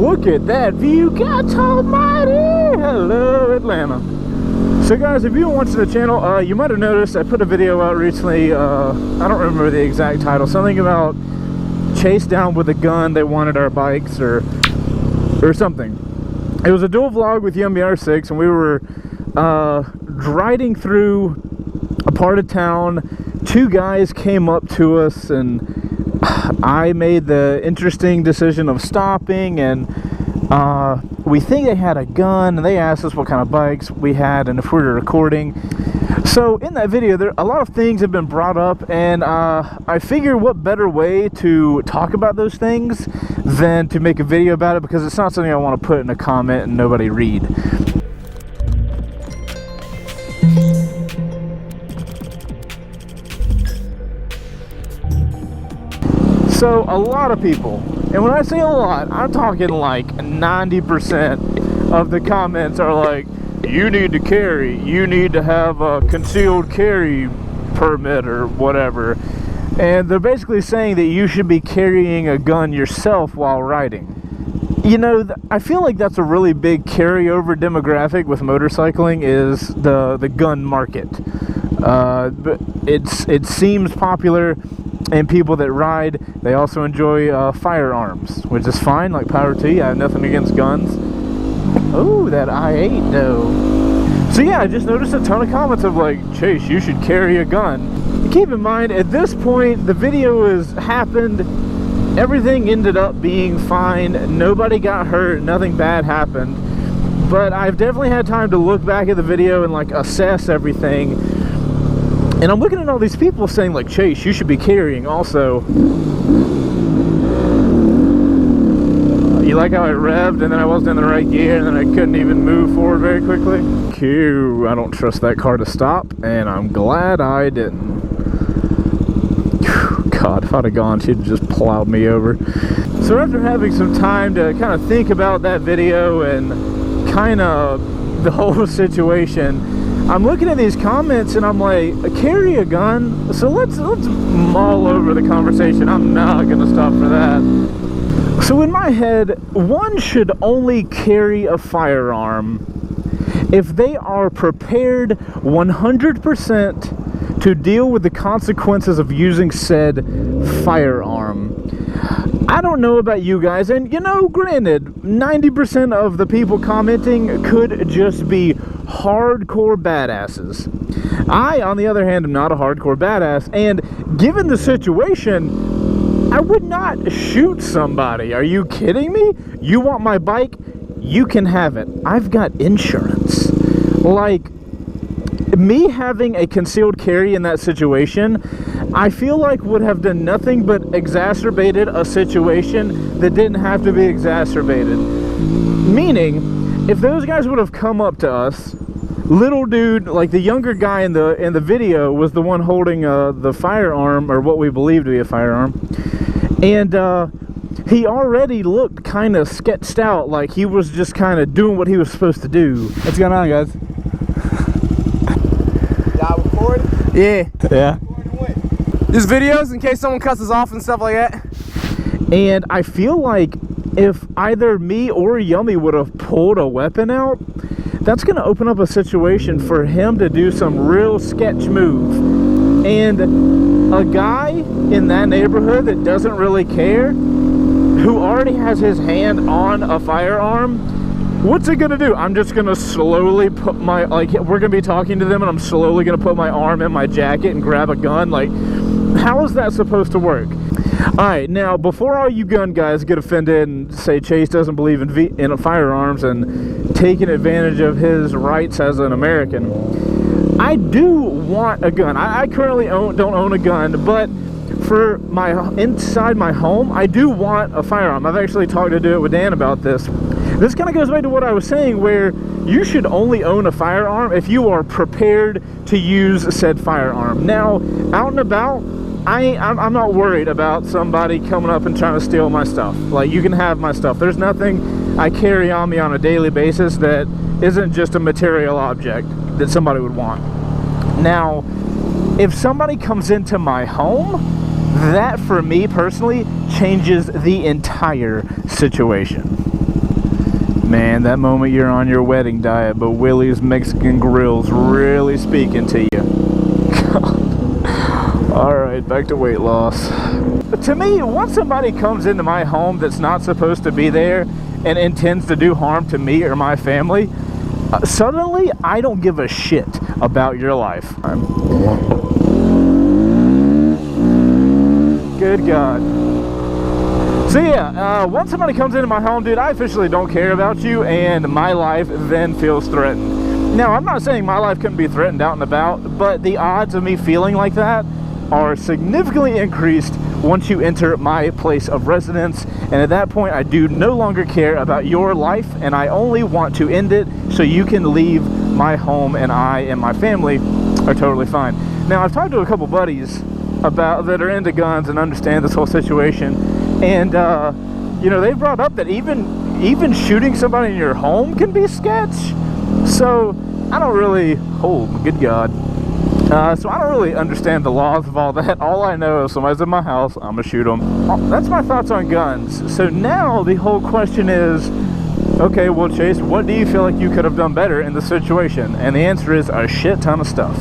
Look at that view, God almighty! Hello, Atlanta. So guys, if you've been watching the channel, you might have noticed I put a video out recently, I don't remember the exact title, something about chase down with a gun, they wanted our bikes, or something. It was a dual vlog with Yummy R6, and we were riding through a part of town. Two guys came up to us, and I made the interesting decision of stopping, and we think they had a gun, and they asked us what kind of bikes we had and if we were recording. So in that video, a lot of things have been brought up, and I figure what better way to talk about those things than to make a video about it, because it's not something I want to put in a comment and nobody read. So a lot of people, and when I say a lot, I'm talking like 90% of the comments are like, you need to carry, you need to have a concealed carry permit or whatever. And they're basically saying that you should be carrying a gun yourself while riding. You know, I feel like that's a really big carryover demographic with motorcycling, is the gun market. But it seems popular. And people that ride, they also enjoy firearms, which is fine, like power to you. I have nothing against guns. Oh, that I-8 though. So yeah, I just noticed a ton of comments of like, Chase, you should carry a gun. Keep in mind, at this point, the video has happened. Everything ended up being fine. Nobody got hurt. Nothing bad happened. But I've definitely had time to look back at the video and like assess everything. And I'm looking at all these people saying like, Chase, you should be carrying also. You like how I revved and then I wasn't in the right gear and then I couldn't even move forward very quickly? Q, I don't trust that car to stop, and I'm glad I didn't. God, if I'd have gone, she'd just plowed me over. So after having some time to kind of think about that video and kind of the whole situation, I'm looking at these comments and I'm like, carry a gun? So let's mull over the conversation. I'm not gonna stop for that. So in my head, one should only carry a firearm if they are prepared 100% to deal with the consequences of using said firearm. I don't know about you guys, and you know, granted, 90% of the people commenting could just be hardcore badasses. I, on the other hand, am not a hardcore badass, and given the situation, I would not shoot somebody. Are you kidding me? You want my bike? You can have it. I've got insurance. Like, me having a concealed carry in that situation, I feel like would have done nothing but exacerbated a situation that didn't have to be exacerbated. Meaning, if those guys would have come up to us, little dude, like the younger guy in the video was the one holding the firearm, or what we believe to be a firearm, and he already looked kind of sketched out, like he was just kind of doing what he was supposed to do. What's going on, guys? Y'all recording? Yeah. Just videos in case someone cuts us off and stuff like that. And I feel like if either me or Yummy would have pulled a weapon out, that's going to open up a situation for him to do some real sketch move. And a guy in that neighborhood that doesn't really care, who already has his hand on a firearm, what's it gonna do? I'm just gonna slowly put my, like, we're gonna be talking to them and I'm slowly gonna put my arm in my jacket and grab a gun. Like, how is that supposed to work? Alright, now before all you gun guys get offended and say Chase doesn't believe in firearms and taking advantage of his rights as an American, I do want a gun. I currently don't own a gun, but for inside my home, I do want a firearm. I've actually talked to do it with Dan about this. This kind of goes back to what I was saying, where you should only own a firearm if you are prepared to use said firearm. Now, out and about, I'm not worried about somebody coming up and trying to steal my stuff. Like, you can have my stuff. There's nothing I carry on me on a daily basis that isn't just a material object that somebody would want. Now, if somebody comes into my home, that for me personally changes the entire situation. Man, that moment you're on your wedding diet, but Willie's Mexican Grill's really speaking to you. Alright, back to weight loss. To me, once somebody comes into my home that's not supposed to be there and intends to do harm to me or my family, suddenly I don't give a shit about your life. Good God. So yeah, once somebody comes into my home, dude, I officially don't care about you, and my life then feels threatened. Now, I'm not saying my life couldn't be threatened out and about, but the odds of me feeling like that are significantly increased once you enter my place of residence, and at that point I do no longer care about your life, and I only want to end it so you can leave my home, and I and my family are totally fine. Now, I've talked to a couple buddies about that are into guns and understand this whole situation, and you know, they brought up that even shooting somebody in your home can be sketch. So I don't really, oh good God, so I don't really understand the laws of all that. All I know is somebody's in my house, I'm gonna shoot them. That's my thoughts on guns. So now the whole question is, okay, well, Chase, what do you feel like you could have done better in this situation? And the answer is a shit ton of stuff.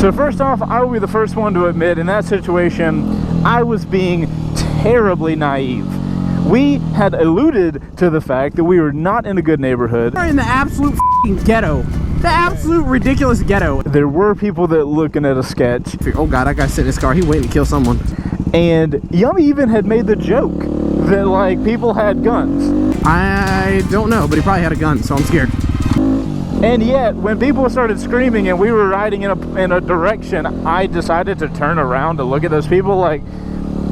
So first off, I will be the first one to admit, in that situation, I was being terribly naive. We had alluded to the fact that we were not in a good neighborhood. We're in the absolute ghetto. The absolute ridiculous ghetto. There were people that looking at a sketch. Oh God, that guy sit in his car. He waiting to kill someone. And Yummy even had made the joke that, like, people had guns. I don't know, but he probably had a gun, so I'm scared. And yet, when people started screaming and we were riding in a direction, I decided to turn around to look at those people. Like,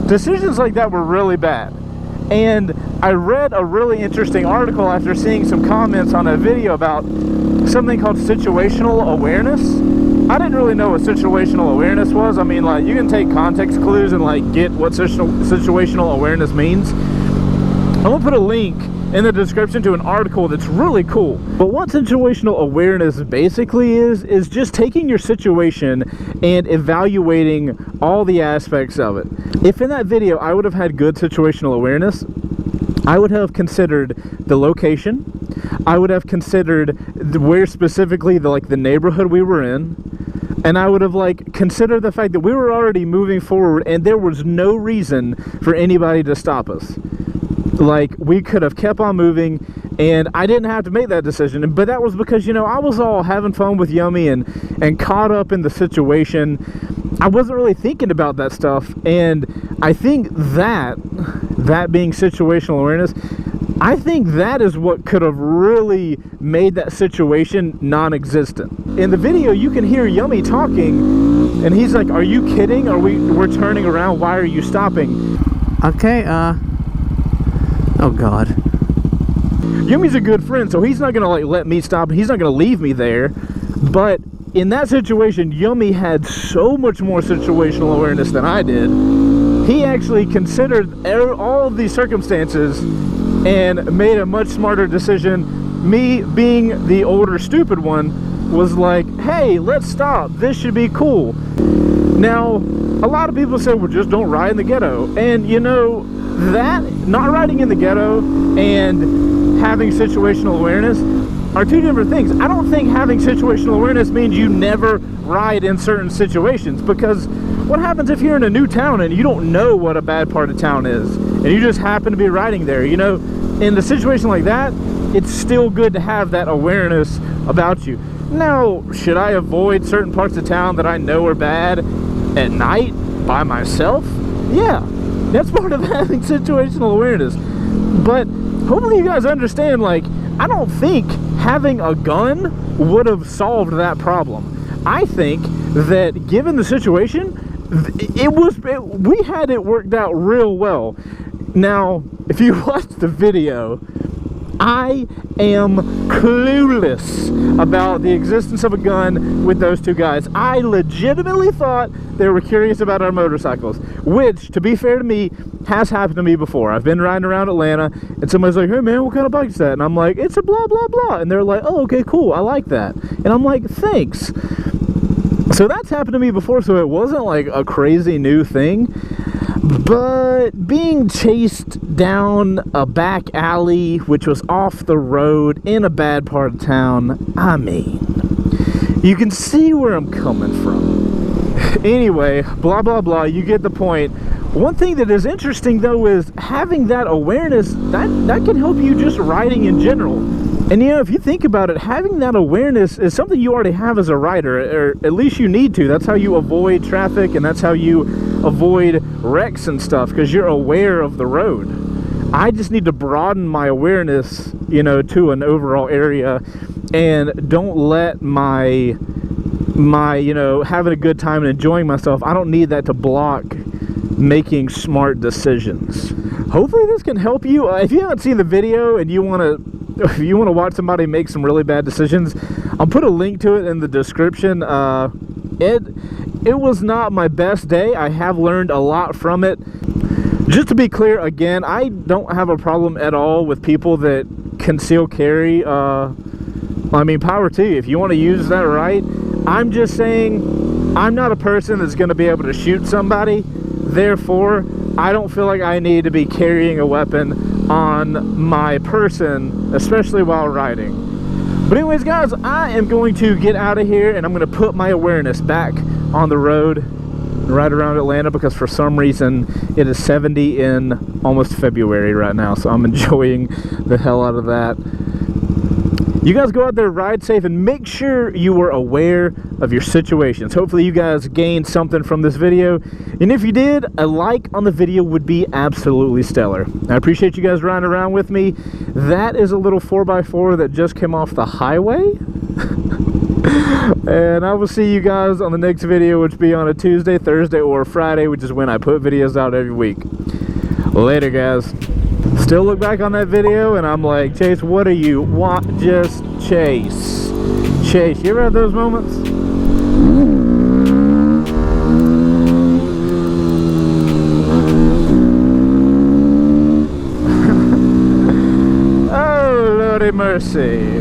decisions like that were really bad. And I read a really interesting article after seeing some comments on a video about something called situational awareness. I didn't really know what situational awareness was. I mean, like, you can take context clues and, like, get what situational awareness means. I'm gonna put a link in the description to an article that's really cool. But what situational awareness basically is just taking your situation and evaluating all the aspects of it. If in that video I would have had good situational awareness, I would have considered the location, I would have considered where specifically the neighborhood we were in, and I would have considered the fact that we were already moving forward and there was no reason for anybody to stop us. Like, we could have kept on moving, and I didn't have to make that decision. But that was because, you know, I was all having fun with Yummy and caught up in the situation. I wasn't really thinking about that stuff, and I think that being situational awareness, I think that is what could have really made that situation non-existent. In the video, you can hear Yummy talking, and he's like, "Are you kidding? We're turning around. Why are you stopping?" Okay, oh God. Yummy's a good friend, so he's not gonna let me stop. He's not gonna leave me there. But in that situation, Yummy had so much more situational awareness than I did. He actually considered all of these circumstances and made a much smarter decision. Me, being the older stupid one, was like, hey, let's stop. This should be cool. Now, a lot of people say, well, just don't ride in the ghetto. And you know, that not riding in the ghetto and having situational awareness are two different things. I don't think having situational awareness means you never ride in certain situations, because what happens if you're in a new town and you don't know what a bad part of town is and you just happen to be riding there? You know, in a situation like that, it's still good to have that awareness about you. Now, should I avoid certain parts of town that I know are bad at night by myself? Yeah. That's part of having situational awareness. But hopefully you guys understand, like, I don't think having a gun would have solved that problem. I think that given the situation, we had it worked out real well. Now, if you watch the video, I am clueless about the existence of a gun with those two guys. I legitimately thought they were curious about our motorcycles, which, to be fair to me, has happened to me before. I've been riding around Atlanta, and somebody's like, hey man, what kind of bike is that? And I'm like, it's a blah, blah, blah. And they're like, oh, okay, cool, I like that. And I'm like, thanks. So that's happened to me before, so it wasn't like a crazy new thing. But being chased down a back alley, which was off the road in a bad part of town, I mean, you can see where I'm coming from. Anyway, blah, blah, blah, you get the point. One thing that is interesting, though, is having that awareness, that can help you just riding in general. And, you know, if you think about it, having that awareness is something you already have as a rider, or at least you need to. That's how you avoid traffic, and that's how you avoid wrecks and stuff, because you're aware of the road. I just need to broaden my awareness, you know, to an overall area, and don't let my you know, having a good time and enjoying myself, I don't need that to block making smart decisions. Hopefully this can help you. If you haven't seen the video and you want to watch somebody make some really bad decisions, I'll put a link to it in the description. It was not my best day. I have learned a lot from it. Just to be clear, again, I don't have a problem at all with people that conceal carry. I mean, power to you if you want to use that, right? I'm just saying, I'm not a person that's going to be able to shoot somebody. Therefore, I don't feel like I need to be carrying a weapon on my person, especially while riding. But anyways, guys, I am going to get out of here, and I'm going to put my awareness back on the road right around Atlanta, because for some reason it is 70 in almost February right now, so I'm enjoying the hell out of that. You guys go out there, ride safe, and make sure you are aware of your situations. Hopefully you guys gained something from this video, and if you did, a like on the video would be absolutely stellar. I appreciate you guys riding around with me. That is a little 4x4 that just came off the highway. And I will see you guys on the next video, which will be on a Tuesday, Thursday, or Friday, which is when I put videos out every week. Later, guys. Still look back on that video and I'm like, Chase, what are you? What? Just Chase. Chase, you ever have those moments? Oh, Lordy mercy.